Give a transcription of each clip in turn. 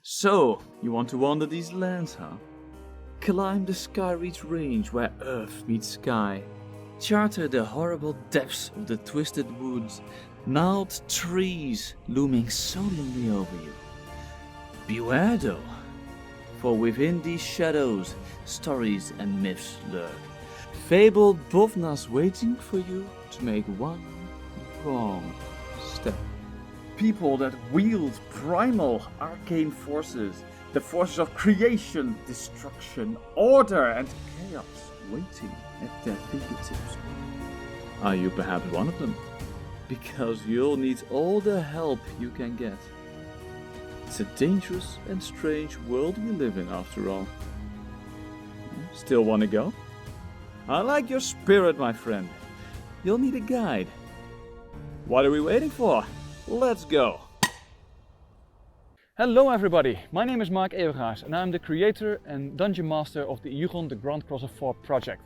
So, you want to wander these lands, huh? Climb the Skyreach range where earth meets sky. Charter the horrible depths of the twisted woods, gnarled trees looming solemnly over you. Beware though, for within these shadows stories and myths lurk. Fabled Bovnas waiting for you to make one wrong step. People that wield primal arcane forces, the forces of creation, destruction, order, and chaos waiting at their fingertips. Are you perhaps one of them? Because you'll need all the help you can get. It's a dangerous and strange world we live in after all. Still want to go? I like your spirit, my friend. You'll need a guide. What are we waiting for? Let's go! Hello everybody, my name is Mark Evergaars and I'm the creator and dungeon master of the Yugon the Grand Cross of 4 project.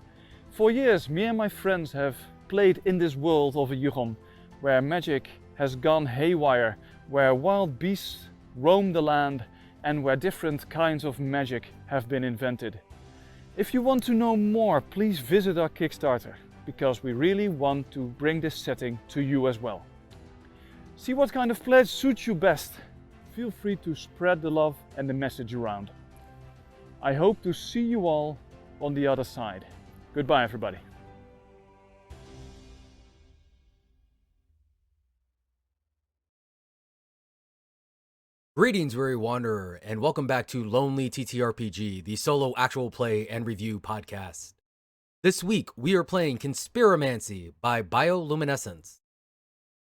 For years, me and my friends have played in this world of a Yugon, where magic has gone haywire, where wild beasts roam the land and where different kinds of magic have been invented. If you want to know more, please visit our Kickstarter, because we really want to bring this setting to you as well. See what kind of pledge suits you best. Feel free to spread the love and the message around. I hope to see you all on the other side. Goodbye everybody. Greetings, weary wanderer, and welcome back to Lonely TTRPG, the solo actual play and review podcast. This week, we are playing Conspiramancy by Bioluminescence.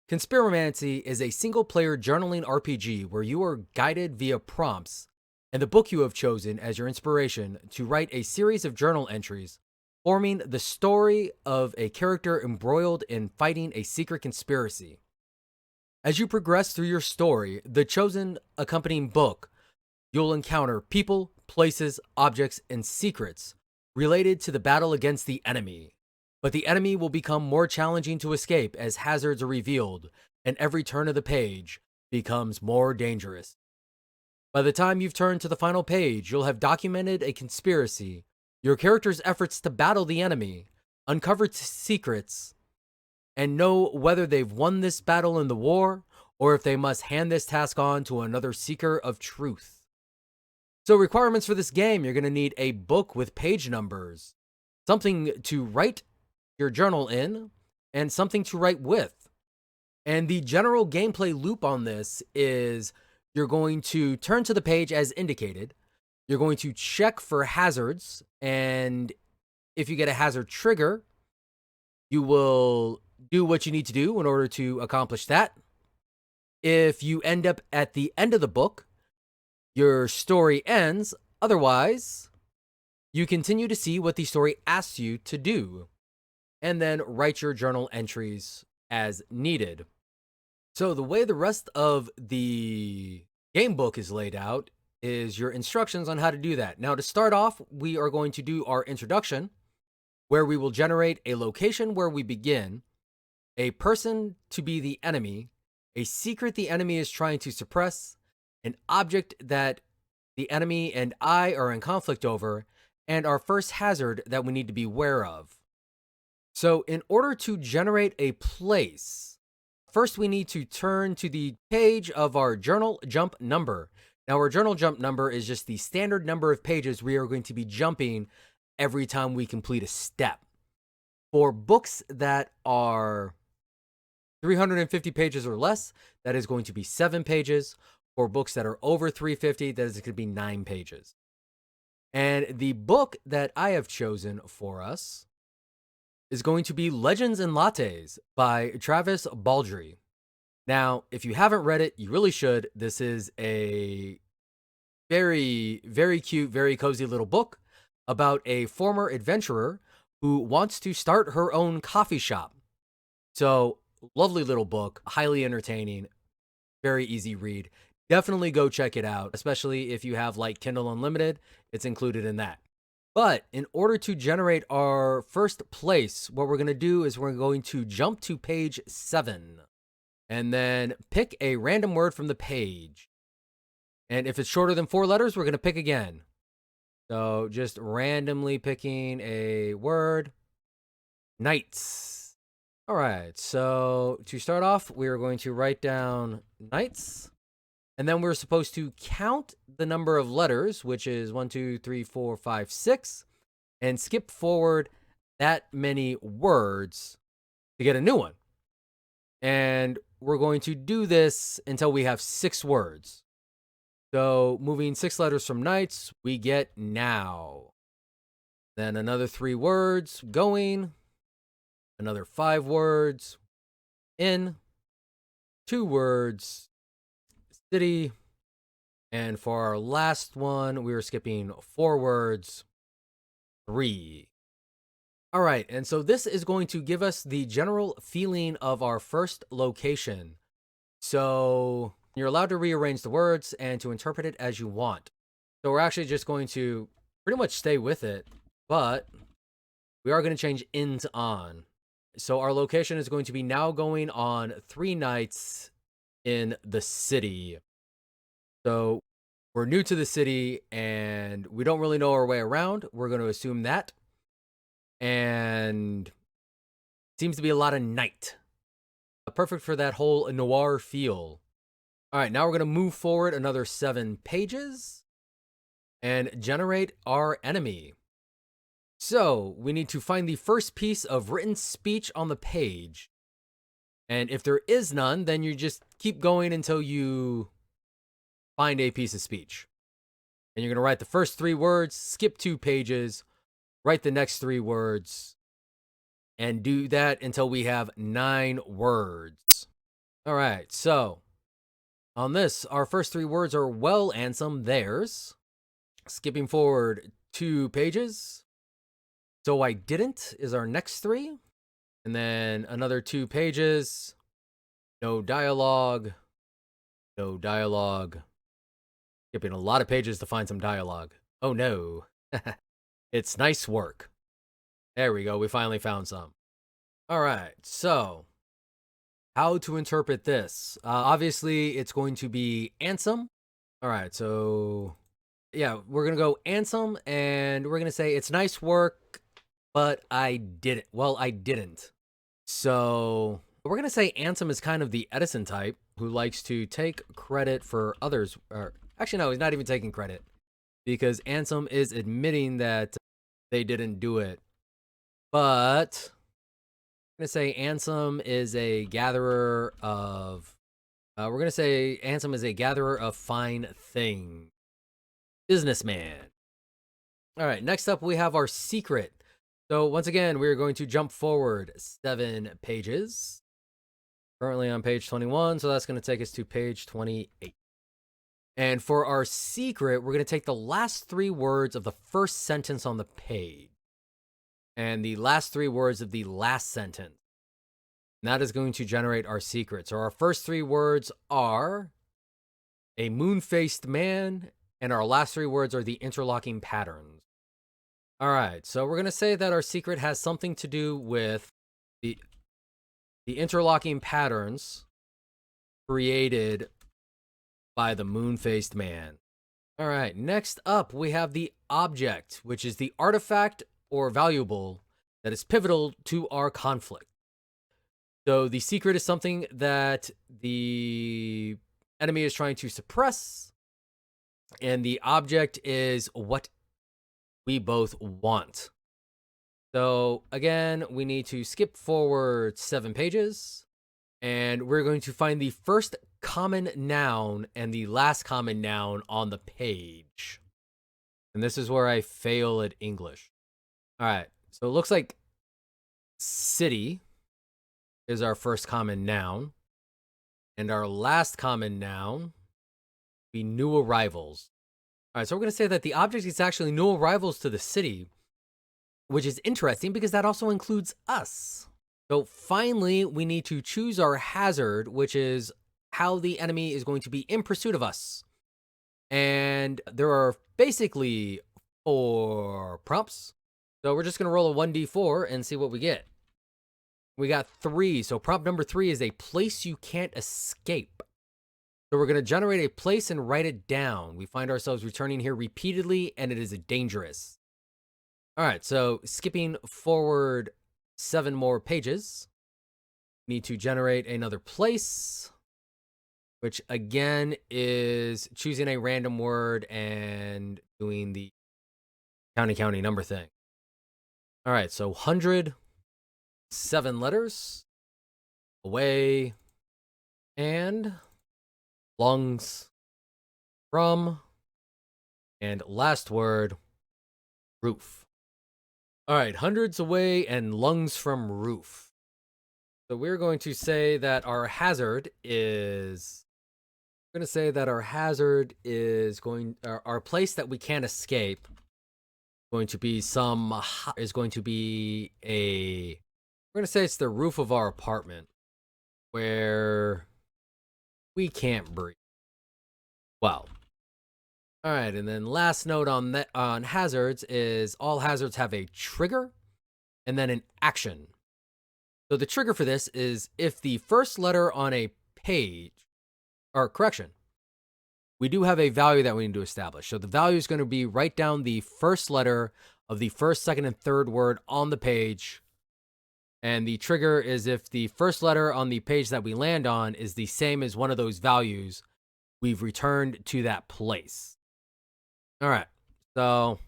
Conspiramancy is a single-player journaling RPG where you are guided via prompts and the book you have chosen as your inspiration to write a series of journal entries, forming the story of a character embroiled in fighting a secret conspiracy. As you progress through your story, the chosen accompanying book, you'll encounter people, places, objects, and secrets related to the battle against the enemy. But the enemy will become more challenging to escape as hazards are revealed, and every turn of the page becomes more dangerous. By the time you've turned to the final page, you'll have documented a conspiracy, your character's efforts to battle the enemy, uncovered secrets, and know whether they've won this battle in the war, or if they must hand this task on to another seeker of truth. So requirements for this game, you're going to need a book with page numbers, something to write your journal in, and something to write with. And the general gameplay loop on this is you're going to turn to the page as indicated, you're going to check for hazards, and if you get a hazard trigger, you will do what you need to do in order to accomplish that. If you end up at the end of the book, your story ends. Otherwise, you continue to see what the story asks you to do, and then write your journal entries as needed. So the way the rest of the game book is laid out is your instructions on how to do that. Now, to start off, we are going to do our introduction, where we will generate a location where we begin, a person to be the enemy, a secret the enemy is trying to suppress, an object that the enemy and I are in conflict over, and our first hazard that we need to be aware of. So in order to generate a place, first we need to turn to the page of our journal jump number. Now, our journal jump number is just the standard number of pages we are going to be jumping every time we complete a step. For books that are 350 pages or less, that is going to be 7 pages. For books that are over 350, that is going to be 9 pages. And the book that I have chosen for us is going to be Legends and Lattes by Travis Baldry. Now, if you haven't read it, you really should. This is a very, very cute, very cozy little book about a former adventurer who wants to start her own coffee shop. So, lovely little book, highly entertaining, very easy read. Definitely go check it out, especially if you have like Kindle Unlimited, it's included in that. But in order to generate our first place, what we're going to do is we're going to jump to page 7 and then pick a random word from the page. And if it's shorter than 4 letters, we're going to pick again. So just randomly picking a word. Knights. All right, so to start off, we're going to write down knights. And then we're supposed to count the number of letters, which is 1, 2, 3, 4, 5, 6, and skip forward that many words to get a new one. And we're going to do this until we have 6 words. So moving 6 letters from knights, we get now. Then another 3 words, going. Another 5 words, in. 2 words, city. And for our last one, we were skipping 4 words, 3. All right, and so this is going to give us the general feeling of our first location. So you're allowed to rearrange the words and to interpret it as you want. So we're actually just going to pretty much stay with it, but we are going to change in to on. So our location is going to be now going on 3 nights in the city. So we're new to the city and we don't really know our way around. We're going to assume that. And seems to be a lot of night. Perfect for that whole noir feel. All right, now we're going to move forward another 7 pages and generate our enemy. So we need to find the first piece of written speech on the page. And if there is none, then you just keep going until you find a piece of speech. And you're going to write the first 3 words, skip 2 pages, write the next 3 words, and do that until we have 9 words. All right, so on this, our first 3 words are well and some theirs. Skipping forward 2 pages. So I didn't is our next 3. And then another 2 pages. No dialogue. No dialogue. Skipping a lot of pages to find some dialogue. Oh no. It's nice work. There we go. We finally found some. All right. So how to interpret this? Obviously, it's going to be Ansem. All right. So yeah, we're going to go Ansem and we're going to say it's nice work, but I didn't. Well, I didn't. So we're going to say Ansem is kind of the Edison type who likes to take credit for others. Or actually, no, he's not even taking credit because Ansem is admitting that they didn't do it. But I'm going to say Ansem is a gatherer of... we're going to say Ansem is a gatherer of fine things. Businessman. All right, next up we have our secret. So once again, we're going to jump forward 7 pages. Currently on page 21, so that's going to take us to page 28. And for our secret, we're going to take the last 3 words of the first sentence on the page. And the last 3 words of the last sentence. And that is going to generate our secret. So our first 3 words are a moon-faced man, and our last 3 words are the interlocking patterns. All right, so we're going to say that our secret has something to do with the interlocking patterns created by the moon-faced man. All right, next up, we have the object, which is the artifact or valuable that is pivotal to our conflict. So the secret is something that the enemy is trying to suppress, and the object is what we both want. So again, we need to skip forward 7 pages, and we're going to find the first common noun and the last common noun on the page. And this is where I fail at English. All right, so it looks like city is our first common noun, and our last common noun be new arrivals. All right, so we're going to say that the object is actually new arrivals to the city, which is interesting because that also includes us. So finally, we need to choose our hazard, which is how the enemy is going to be in pursuit of us. And there are basically 4 prompts. So we're just going to roll a 1d4 and see what we get. We got 3. So prompt number 3 is a place you can't escape. So we're going to generate a place and write it down. We find ourselves returning here repeatedly, and it is dangerous. All right, so skipping forward 7 more pages, need to generate another place, which again is choosing a random word and doing the county number thing. All right, so 100, 7 letters, away, and lungs, from, and last word, roof. All right, hundreds away and lungs from roof. So we're going to say that our hazard is, our place that we can't escape we're going to be we're going to say it's the roof of our apartment where we can't breathe. Well, all right, and then last note on hazards is all hazards have a trigger and then an action. So the trigger for this is if the first letter on a page, or correction, we do have a value that we need to establish. So the value is going to be write down the first letter of the first, second, and third word on the page. And the trigger is if the first letter on the page that we land on is the same as one of those values, we've returned to that place. All right, so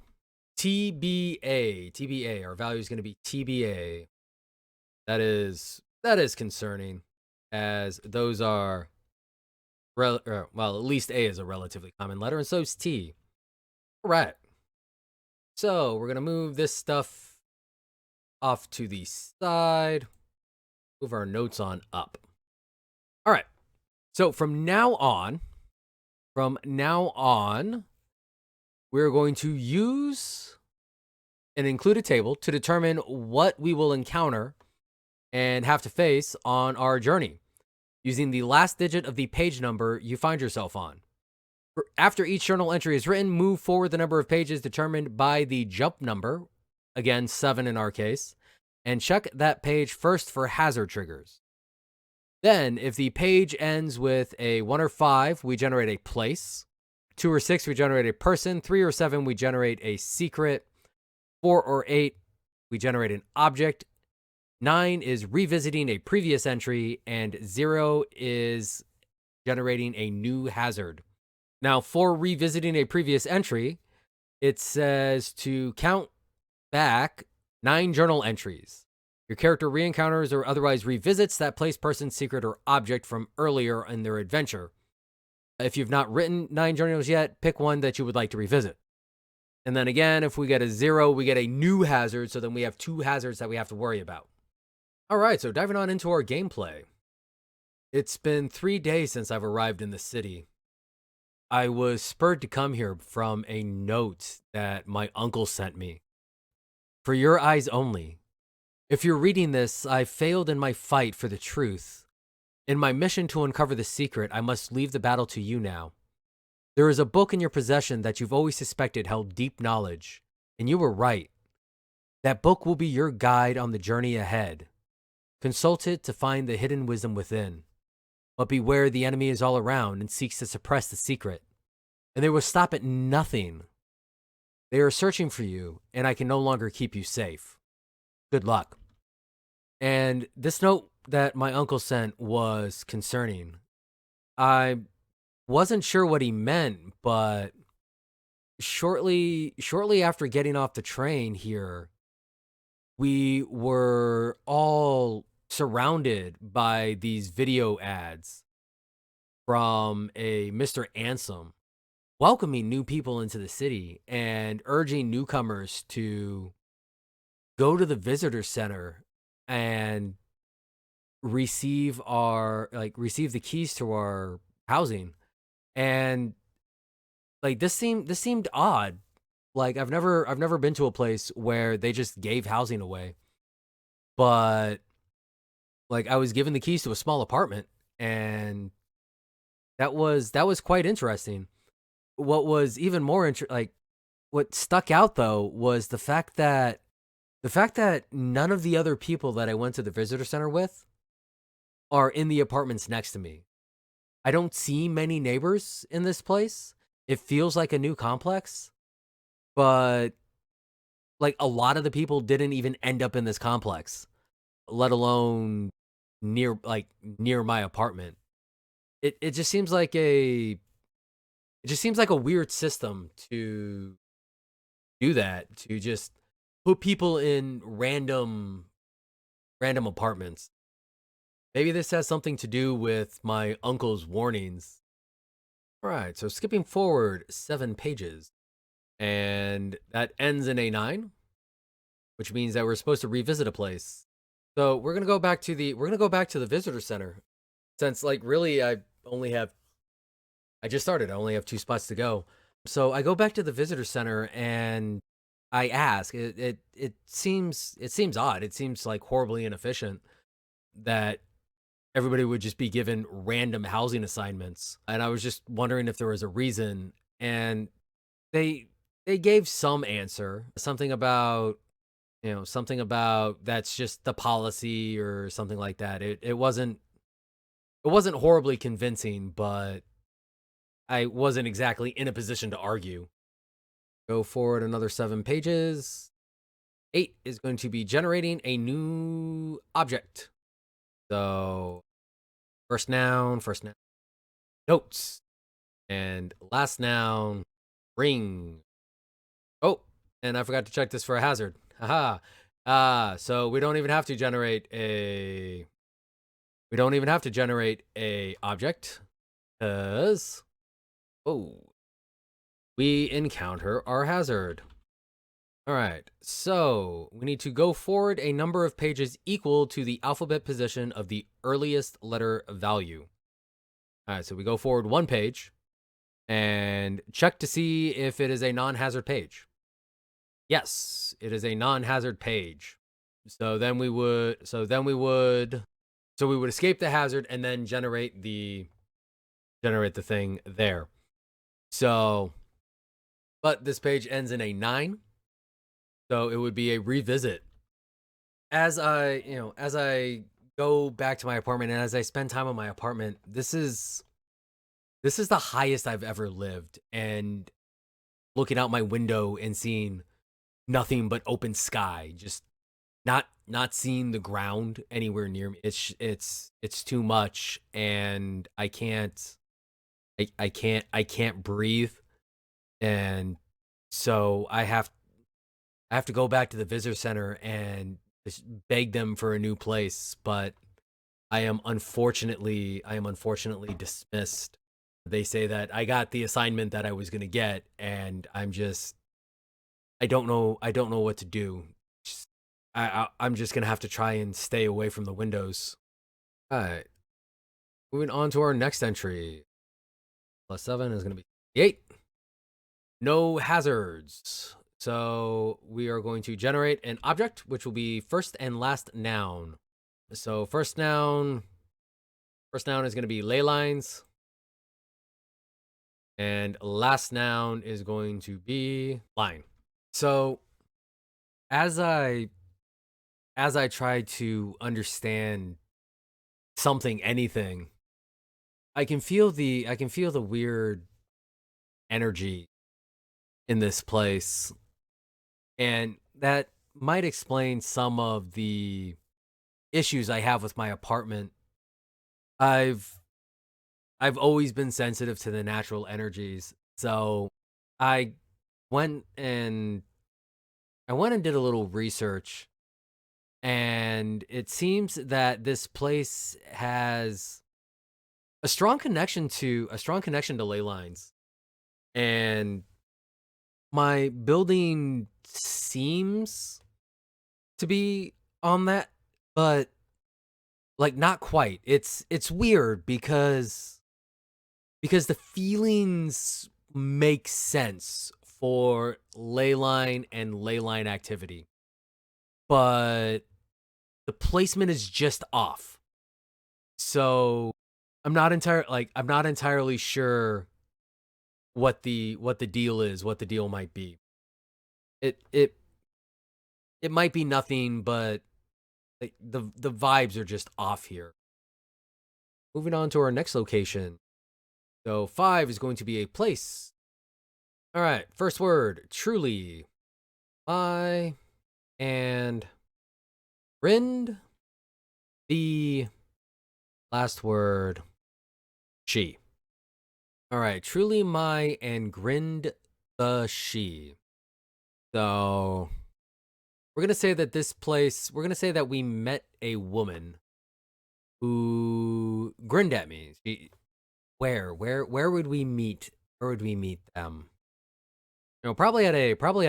TBA, our value is going to be TBA. That is concerning, as those are, well, at least A is a relatively common letter, and so is T. All right, so we're going to move this stuff off to the side, move our notes on up. All right, so from now on, we're going to use and include a table to determine what we will encounter and have to face on our journey, using the last digit of the page number you find yourself on. After each journal entry is written, move forward the number of pages determined by the jump number, again 7 in our case, and check that page first for hazard triggers. Then, if the page ends with a 1 or 5, we generate a place. 2 or 6, we generate a person. 3 or 7, we generate a secret. 4 or 8, we generate an object. 9 is revisiting a previous entry, and 0 is generating a new hazard. Now, for revisiting a previous entry, it says to count back 9 journal entries. Your character re-encounters or otherwise revisits that place, person, secret, or object from earlier in their adventure. If you've not written 9 journals yet, pick one that you would like to revisit. And then again, if we get a 0, we get a new hazard, so then we have 2 hazards that we have to worry about. All right, so diving on into our gameplay. It's been 3 days since I've arrived in the city. I was spurred to come here from a note that my uncle sent me. For your eyes only. If you're reading this, I failed in my fight for the truth. In my mission to uncover the secret, I must leave the battle to you now. There is a book in your possession that you've always suspected held deep knowledge, and you were right. That book will be your guide on the journey ahead. Consult it to find the hidden wisdom within. But beware, the enemy is all around and seeks to suppress the secret, and they will stop at nothing. They are searching for you, and I can no longer keep you safe. Good luck. And this note that my uncle sent was concerning. I wasn't sure what he meant, but shortly after getting off the train here, we were all surrounded by these video ads from a Mr. Ansem welcoming new people into the city and urging newcomers to go to the visitor center and receive the keys to our housing. And like this seemed odd. Like I've never been to a place where they just gave housing away. But like I was given the keys to a small apartment, and that was quite interesting. What was even more what stuck out though was the fact that none of the other people that I went to the visitor center with are in the apartments next to me. I don't see many neighbors in this place. It feels like a new complex, but like a lot of the people didn't even end up in this complex, let alone near my apartment. It just seems like a weird system to do that, to just put people in random apartments. Maybe this has something to do with my uncle's warnings. All right, so skipping forward 7 pages, and that ends in A9, which means that we're supposed to revisit a place. So we're gonna go back to the visitor center, since like really I just started. I only have 2 spots to go. So I go back to the visitor center and I ask. It seems odd. It seems like horribly inefficient that everybody would just be given random housing assignments. And I was just wondering if there was a reason. And they gave some answer, something about that's just the policy or something like that. It wasn't horribly convincing, but I wasn't exactly in a position to argue. Go forward another 7 pages. 8 is going to be generating a new object. So first noun, notes, and last noun, ring. Oh, and I forgot to check this for a hazard. Haha. So we don't even have to generate a object, because we encounter our hazard. All right, so we need to go forward a number of pages equal to the alphabet position of the earliest letter value. All right, so we go forward 1 page and check to see if it is a non-hazard page. Yes, it is a non-hazard page. So we would escape the hazard and then generate the thing there. So, but this page ends in a 9. So it would be a revisit. As I go back to my apartment and as I spend time in my apartment, this is the highest I've ever lived, and looking out my window and seeing nothing but open sky, just not seeing the ground anywhere near me. It's too much, and I can't breathe, and so I have to go back to the visitor center and just beg them for a new place, but I am unfortunately dismissed. They say that I got the assignment that I was going to get, and I don't know what to do. I'm just going to have to try and stay away from the windows. All right. Moving on to our next entry. +7 is going to be 8. No hazards. So we are going to generate an object, which will be first and last noun. So first noun is going to be ley lines. And last noun is going to be line. So as I try to understand anything, I can feel the weird energy in this place, and that might explain some of the issues I have with my apartment. I've always been sensitive to the natural energies, so I went and did a little research, and it seems that this place has a strong connection to ley lines, and my building seems to be on that, but like not quite. It's weird because the feelings make sense for ley line and ley line activity, but the placement is just off. So I'm not entirely sure what the deal is, what the deal might be. It might be nothing, but the vibes are just off here. Moving on to our next location. So 5 is going to be a place. All right, first word, truly. My and Rind. The last word, she. All right, truly my and grinned the she. So we're gonna say that this place. We're gonna say that we met a woman who grinned at me. Where would we meet? Where would we meet them? You know, probably at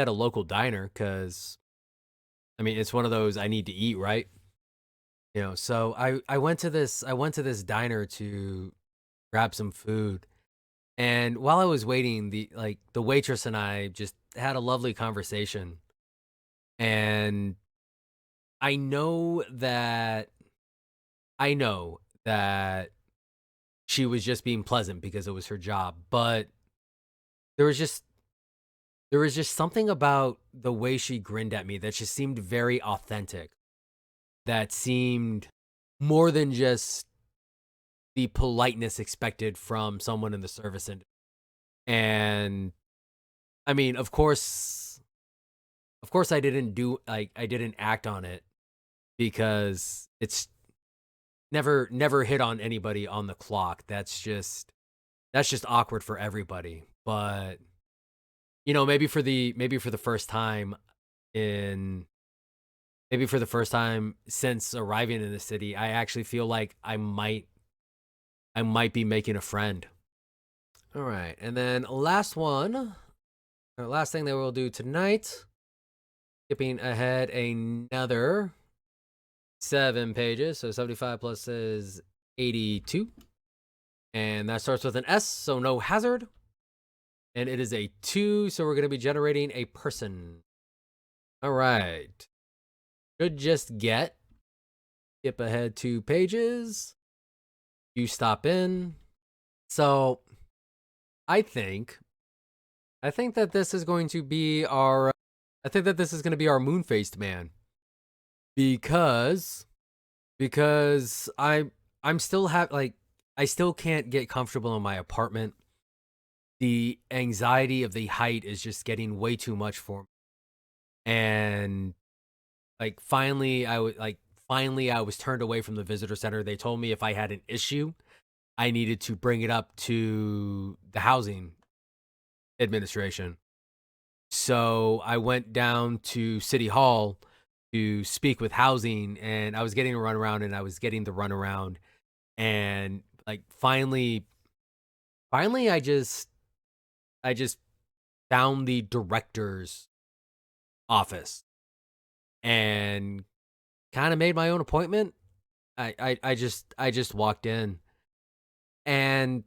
a local diner, because I mean it's one of those I need to eat, right? You know, so I went to this diner to grab some food. And while I was waiting, the waitress and I just had a lovely conversation. And I know that I know that she was just being pleasant because it was her job, but there was just there was just something about the way she grinned at me that just seemed very authentic. That seemed more than just the politeness expected from someone in the service industry. And I mean, of course I didn't act on it, because it's never hit on anybody on the clock. That's just awkward for everybody. But you know, maybe for the first time in maybe for the first time since arriving in the city, I actually feel like I might be making a friend. All right. And then last one, our last thing that we'll do tonight, skipping ahead another 7 pages. So 75 plus is 82. And that starts with an S, so no hazard. And it is a 2, so we're going to be generating a person. All right. Should just get. Skip ahead 2 pages. You stop in. So I think that this is going to be our moon-faced man, because I'm still I still can't get comfortable in my apartment. The anxiety of the height is just getting way too much for me. And finally I was turned away from the visitor center. They told me if I had an issue, I needed to bring it up to the housing administration. So I went down to City Hall to speak with housing, and I was getting a runaround, and I was getting the runaround. And finally I just found the director's office and kind of made my own appointment. I just walked in, and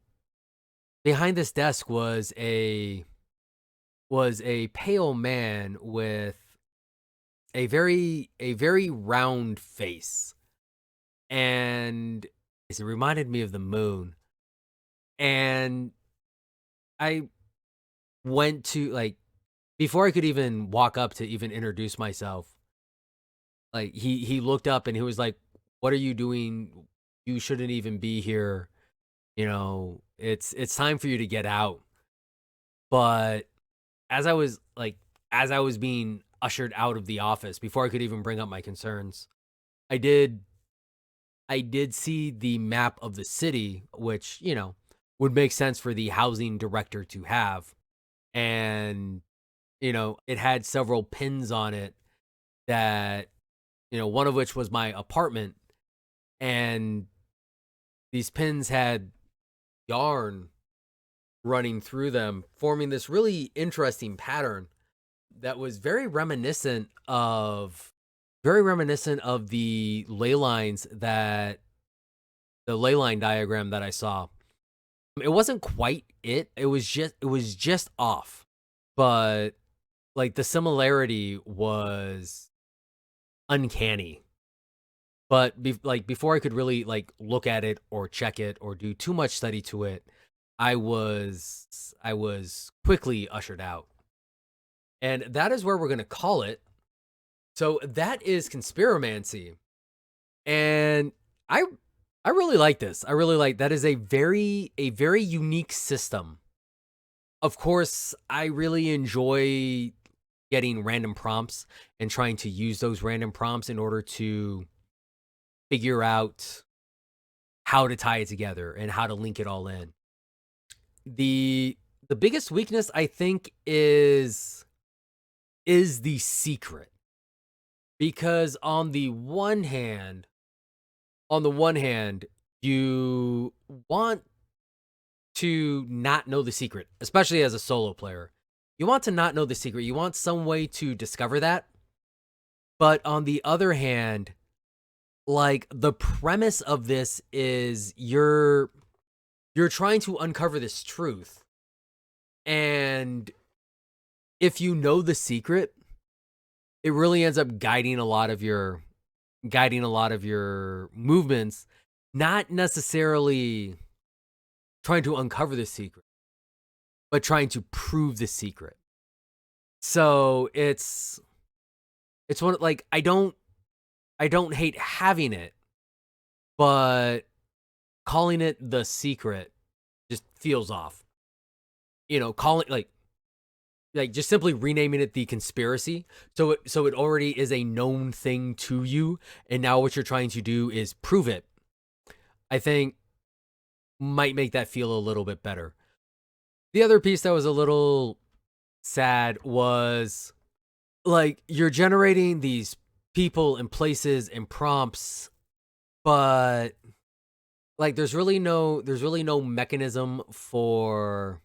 behind this desk was a pale man with a very round face, and it reminded me of the moon. And I went to before I could even walk up to even introduce myself, he looked up and he was like, "What are you doing? You shouldn't even be here. You know, it's time for you to get out." But as I was being ushered out of the office, before I could even bring up my concerns, I did see the map of the city, which, you know, would make sense for the housing director to have. And, you know, it had several pins on it that, you know, one of which was my apartment. And these pins had yarn running through them, forming this really interesting pattern that was very reminiscent of the ley lines the ley line diagram that I saw. It wasn't quite it. It was just off. But the similarity was uncanny. But before I could really look at it or check it or do too much study to it, I was quickly ushered out. And that is where we're going to call it. So that is Conspiramancy. And I really like this. I really like that is a very unique system. Of course, I really enjoy getting random prompts and trying to use those random prompts in order to figure out how to tie it together and how to link it all in. The biggest weakness I think is the secret. Because on the one hand, you want to not know the secret, especially as a solo player. You want to not know the secret. You want some way to discover that. But on the other hand, like the premise of this is you're trying to uncover this truth. And if you know the secret, it really ends up guiding a lot of your movements, not necessarily trying to uncover the secret, but trying to prove the secret. So it's one like I don't hate having it, but calling it the secret just feels off. You know, calling like just simply renaming it the conspiracy, so it already is a known thing to you, and now what you're trying to do is prove it. I think might make that feel a little bit better. The other piece that was a little sad was like you're generating these people and places and prompts, but like there's really no mechanism for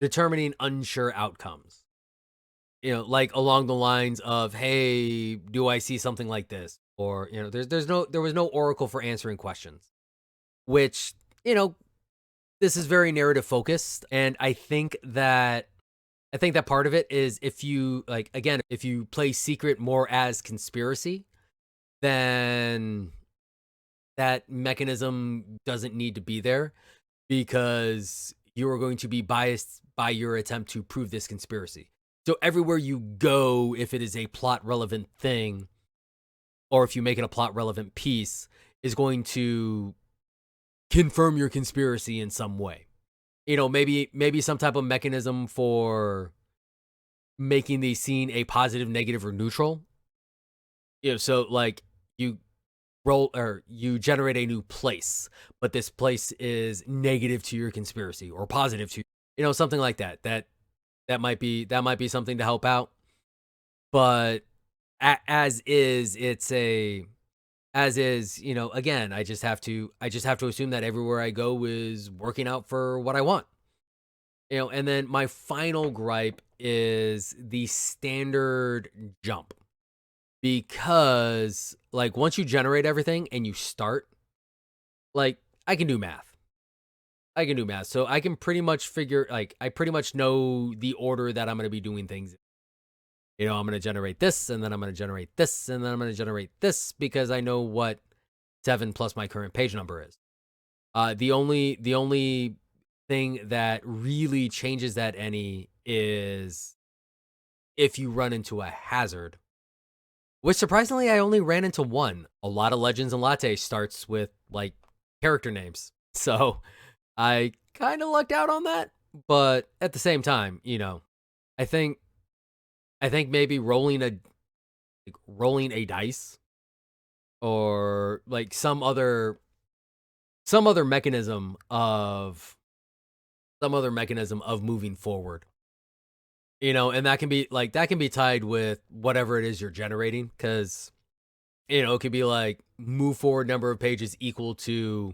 determining unsure outcomes. You know, like along the lines of, hey, do I see something like this? Or, you know, there was no oracle for answering questions, which, you know, this is very narrative focused. And I think that part of it is if you like, again, if you play secret more as conspiracy, then that mechanism doesn't need to be there, because you are going to be biased by your attempt to prove this conspiracy. So everywhere you go, if it is a plot relevant thing, or if you make it a plot relevant piece, is going to confirm your conspiracy in some way. You know, maybe some type of mechanism for making the scene a positive, negative, or neutral. You know, so like you roll or you generate a new place, but this place is negative to your conspiracy or positive to, you know, something like that. That might be something to help out. But as is, you know, again, I just have to assume that everywhere I go is working out for what I want. You know, and then my final gripe is the standard jump. Because like once you generate everything and you start, like I can do math. So I can pretty much figure, like I pretty much know the order that I'm going to be doing things. You know, I'm going to generate this, and then I'm going to generate this, and then I'm going to generate this, because I know what 7 plus my current page number is. The only thing that really changes that any is if you run into a hazard, which surprisingly I only ran into one. A lot of Legends and Latte starts with like character names, so I kind of lucked out on that. But at the same time, you know, I think maybe rolling a dice, or like some other mechanism of moving forward. You know, and that can be tied with whatever it is you're generating, because you know, it could be like move forward number of pages equal to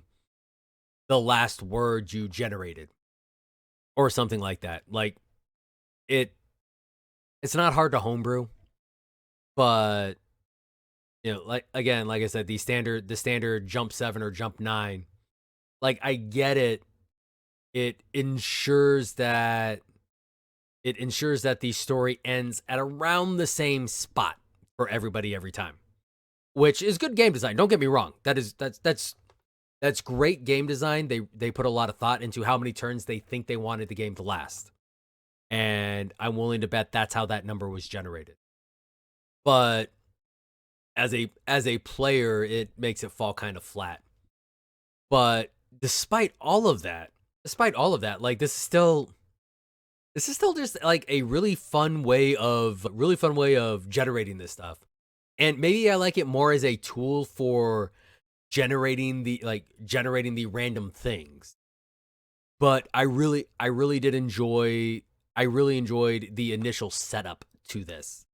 the last word you generated, or something like that. Like it's not hard to homebrew, but you know, like again, like I said, the standard jump 7 or jump 9, like I get it. It ensures that the story ends at around the same spot for everybody every time, which is good game design. Don't get me wrong. That's great game design. They put a lot of thought into how many turns they think they wanted the game to last. And I'm willing to bet that's how that number was generated. But as a player, it makes it fall kind of flat. But despite all of that, like this is still just like a really fun way of generating this stuff. And maybe I like it more as a tool for generating the random things. But I really enjoyed the initial setup to this.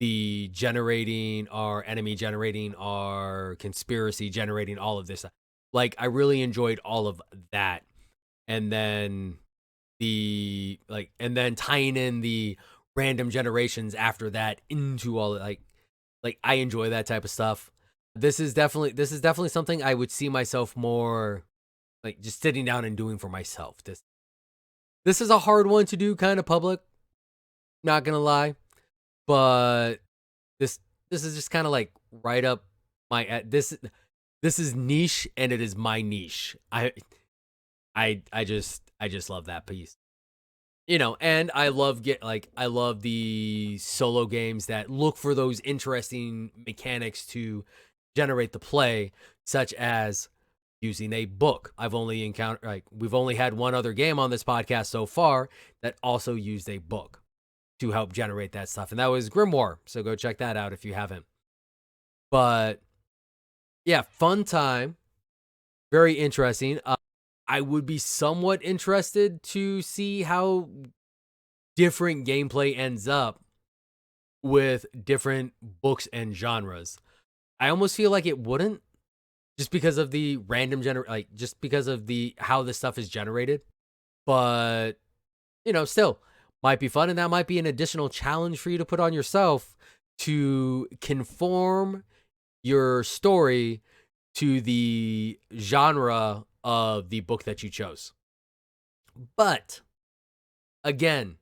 The generating our enemy, generating our conspiracy, generating all of this. Like, I really enjoyed all of that. And then tying in the random generations after that into all like I enjoy that type of stuff. This is definitely something I would see myself more like just sitting down and doing for myself. This is a hard one to do kind of public, not gonna lie. But this is just kind of like right up my this is niche, and it is my niche. I just love that piece. You know, and I love the solo games that look for those interesting mechanics to generate the play, such as using a book. We've only had one other game on this podcast so far that also used a book to help generate that stuff, and that was Grimoire. So go check that out if you haven't. But yeah, fun time, very interesting. I would be somewhat interested to see how different gameplay ends up with different books and genres. I almost feel like it wouldn't, just because of the random just because of how this stuff is generated. But you know, still might be fun, and that might be an additional challenge for you to put on yourself to conform your story to the genre of the book that you chose. But again,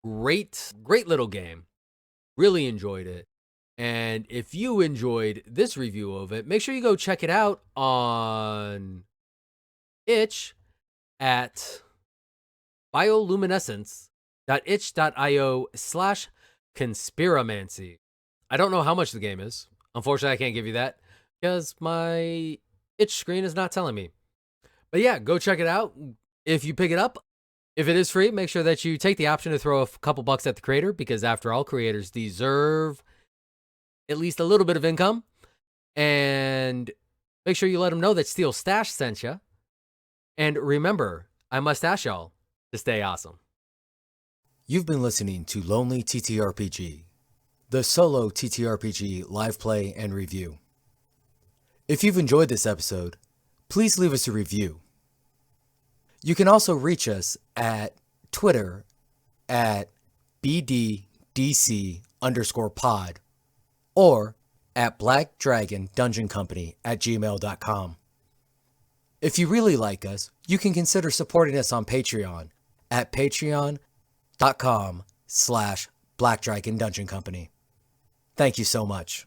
great little game. Really enjoyed it. And if you enjoyed this review of it, make sure you go check it out on itch at bioluminescence.itch.io/conspiramancy. I don't know how much the game is. Unfortunately, I can't give you that because my itch screen is not telling me. But yeah, go check it out. If you pick it up, if it is free, make sure that you take the option to throw a couple bucks at the creator, because after all, creators deserve at least a little bit of income. And make sure you let them know that Steel Stash sent you. And remember, I must ask y'all to stay awesome. You've been listening to Lonely TTRPG, the solo TTRPG live play and review. If you've enjoyed this episode, please leave us a review. You can also reach us at Twitter at BDDC_pod or at blackdragondungeoncompany@gmail.com. If you really like us, you can consider supporting us on Patreon at patreon.com/blackdragondungeoncompany. Thank you so much.